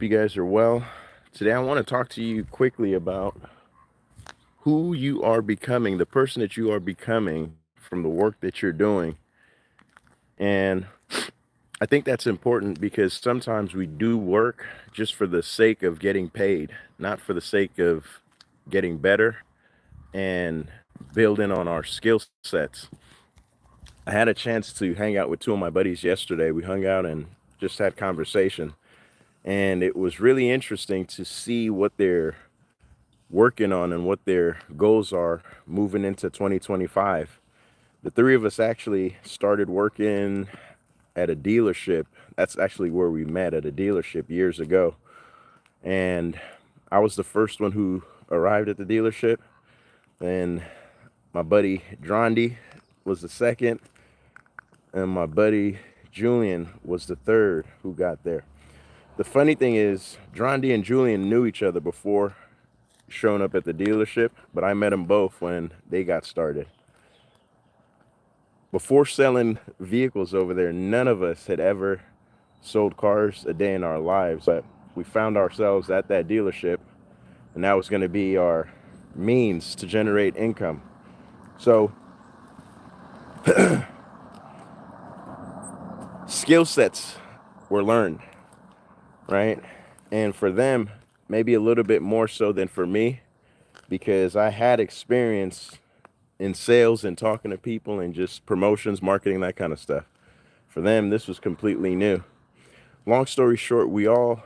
you guys are well. Today, I want to talk to you quickly about who you are becoming, the person that you are becoming from the work that you're doing. And I think that's important because sometimes we do work just for the sake of getting paid, not for the sake of getting better and building on our skill sets. I had a chance to hang out with two of my buddies yesterday. We hung out and just had conversation. And it was really interesting to see what they're working on and what their goals are moving into 2025. The three of us actually started working at a dealership. That's actually where we met, at a dealership years ago. And I was the first one who arrived at the dealership. And my buddy Drondi was the second. And my buddy Julian was the third who got there. The funny thing is, Drondi and Julian knew each other before showing up at the dealership, but I met them both when they got started. Before selling vehicles over there, none of us had ever sold cars a day in our lives, but we found ourselves at that dealership, and that was going to be our means to generate income. So skill sets were learned, right? And for them, maybe a little bit more so than for me, because I had experience in sales and talking to people and just promotions, marketing, that kind of stuff. For them, this was completely new. Long story short, we all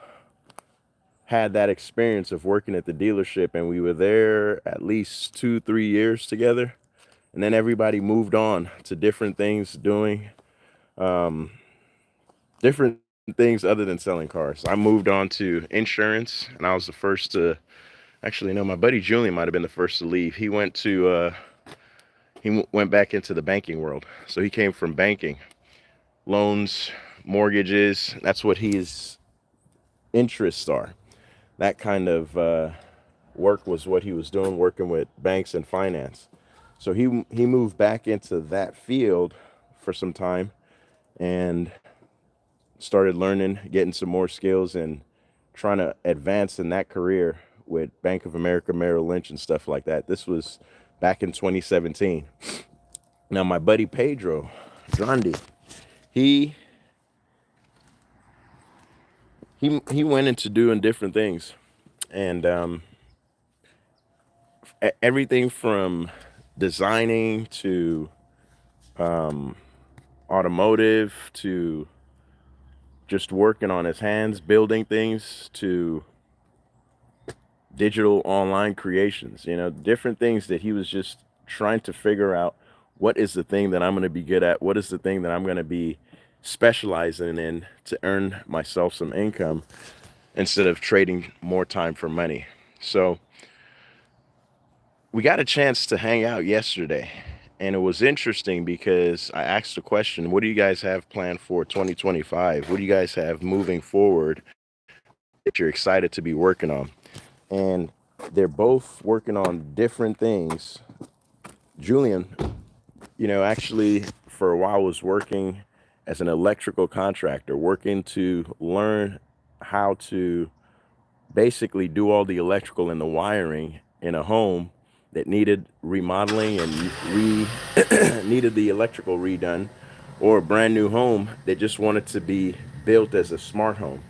had that experience of working at the dealership, and we were there at least 2-3 years together. And then everybody moved on to different things, doing different things other than selling cars. I moved on to insurance, and I was the first to actually, no, my buddy Julian might have been the first to leave. He went back into the banking world. So he came from banking, loans, mortgages. That's what his interests are. That kind of work was what he was doing, working with banks and finance. So he moved back into that field for some time and started learning, getting some more skills, and trying to advance in that career with Bank of America, Merrill Lynch, and stuff like that. This was back in 2017. Now, my buddy Pedro Grandi, he he went into doing different things, and everything from designing to automotive to just working on his hands, building things, to digital online creations, different things that he was just trying to figure out, what is the thing that I'm going to be good at? What is the thing that I'm going to be specializing in to earn myself some income instead of trading more time for money? So we got a chance to hang out yesterday, and it was interesting because I asked the question, what do you guys have planned for 2025? What do you guys have moving forward that you're excited to be working on? And they're both working on different things. Julian, actually for a while was working as an electrical contractor, working to learn how to basically do all the electrical and the wiring in a home that needed remodeling and needed the electrical redone, or a brand new home that just wanted to be built as a smart home.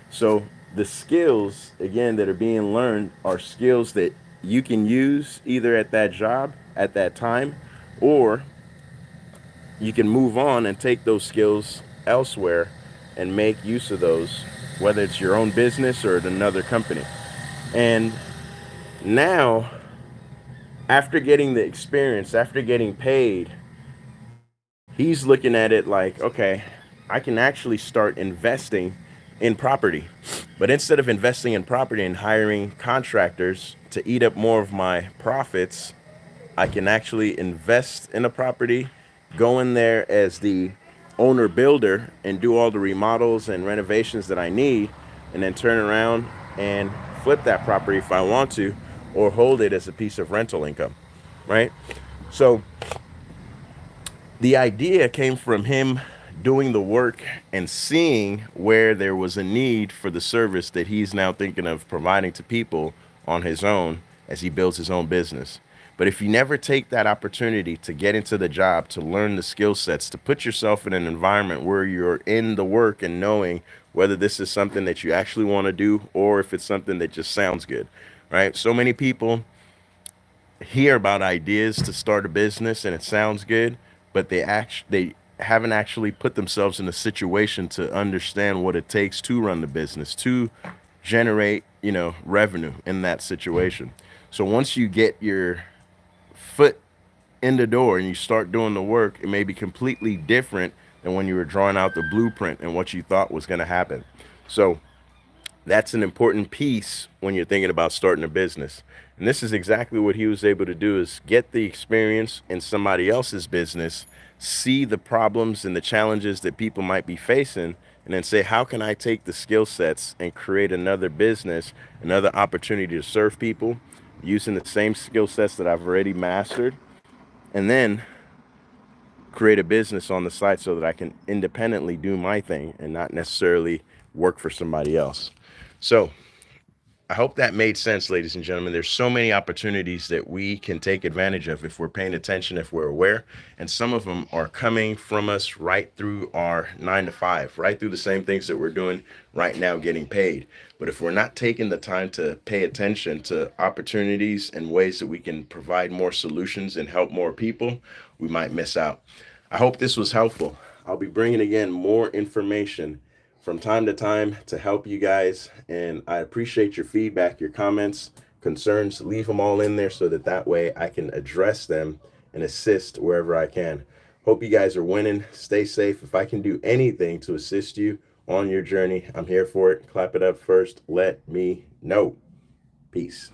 So the skills, again, that are being learned are skills that you can use either at that job at that time, or you can move on and take those skills elsewhere and make use of those, whether it's your own business or at another company. And now, after getting the experience, after getting paid, he's looking at it like, okay, I can actually start investing in property. But instead of investing in property and hiring contractors to eat up more of my profits, I can actually invest in a property, go in there as the owner builder and do all the remodels and renovations that I need, and then turn around and flip that property if I want to, or hold it as a piece of rental income, right? So the idea came from him doing the work and seeing where there was a need for the service that he's now thinking of providing to people on his own as he builds his own business. But if you never take that opportunity to get into the job, to learn the skill sets, to put yourself in an environment where you're in the work and knowing whether this is something that you actually want to do or if it's something that just sounds good, right? So many people hear about ideas to start a business and it sounds good, but they haven't actually put themselves in a situation to understand what it takes to run the business, to generate, revenue in that situation. So once you get your foot in the door and you start doing the work, it may be completely different than when you were drawing out the blueprint and what you thought was going to happen. So that's an important piece when you're thinking about starting a business. And this is exactly what he was able to do, is get the experience in somebody else's business, see the problems and the challenges that people might be facing, and then say, how can I take the skill sets and create another business, another opportunity to serve people using the same skill sets that I've already mastered, and then create a business on the side so that I can independently do my thing and not necessarily work for somebody else. So I hope that made sense, ladies and gentlemen. There's so many opportunities that we can take advantage of if we're paying attention, if we're aware. And some of them are coming from us right through our 9 to 5, right through the same things that we're doing right now, getting paid. But if we're not taking the time to pay attention to opportunities and ways that we can provide more solutions and help more people, we might miss out. I hope this was helpful. I'll be bringing again more information from time to time to help you guys. And I appreciate your feedback, your comments, concerns. Leave them all in there so that way I can address them and assist wherever I can. Hope you guys are winning. Stay safe. If I can do anything to assist you on your journey, I'm here for it. Clap it up first. Let me know. Peace.